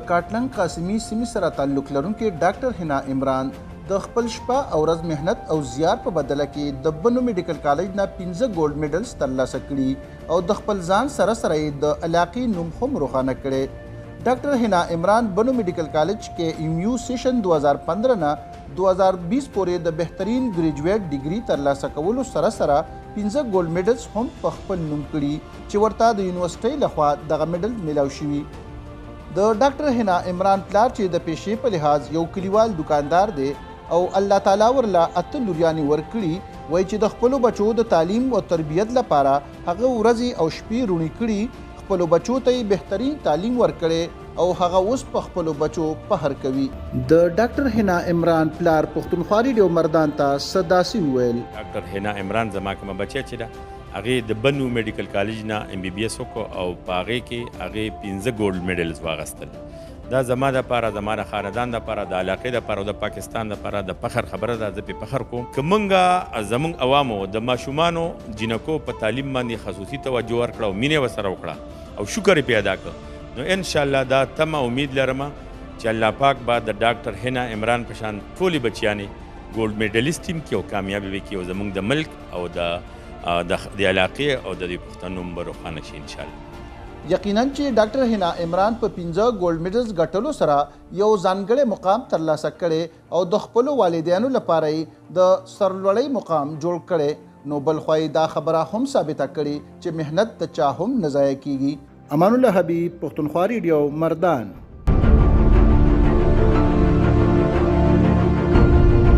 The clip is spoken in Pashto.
کاټلنګ قاسمي سیمې سره تعلق لرونکي ډاکټر حنا عمران د خپل شپه او ورځ مهنت او زیار په بدله کې د بنو میډیکل کالج نه 15 ګولډ میډلز ترلاسه کړي او د خپل ځان سره سره د علاقې نوم هم روښانه کړي. ډاکټر حنا عمران بنو میډیکل کالج کې ایمیو سیشن 2015 نه 2020 پورې د بهترین ګریجویټ ډیګري ترلاسه کولو سره سره 15 ګولډ میډلز هم په خپل نوم کړي چې ورته د یونیورسيټۍ لخوا دغه میډل ملاو شوي. د ډاکټر حنا عمران پلار چې د پیشې په لحاظ یو کلیوال دکاندار دی او الله تعالی ورله 8 لوریانې ورکړي، وایي چې د خپلو بچو د تعلیم او تربیت لپاره هغه ورځې او شپې روڼې کړي، خپلو بچو ته یې بهترین تعلیم ورکړی او هغه اوس په خپلو بچو فخر کوي. د ډاکټر حنا عمران پلار پښتونخوا ریډیو مردان ته صداسي وویل. ډاکټر حنا عمران زما کومه بچی چې ده هغې د بنو میډیکل کالج نه MBBS وکړو او په هغې کې هغې 15 ګولډ میډلز واخیستل. دا زما دپاره زما د خاندان دپاره د علاقې دپاره او د پاکستان دپاره د فخر خبره ده. زه پې فخر کوم که موږ زموږ عوامو د ماشومانو جینکو په تعلیم باندې خصوصي توجه ورکړه او مینې ورسره وکړه او شکر یې پې ادا کړه، نو انشاءالله دا تمه امید لرم چې الله پاک به د ډاکټر حنا عمران په شان ټولې بچیانې ګولډ میډلیسټ ټیم کې او کامیابې وکړي او زموږ د ملک او د علاقې او د پښتنو نوم به روښانه شي انشاءالله. یقینا چې ډاکټر حنا عمران په 15 ګولډ میډلز ګټلو سره یو ځانګړی مقام ترلاسه کړی او د خپلو والدینو لپاره یې د سرلوړۍ مقام جوړ کړی، نو بل خوا دا خبره هم ثابته کړې چې محنت د چا هم نه ضایع کیږي. امان الله حبیب، پښتونخوا ریډیو مردان.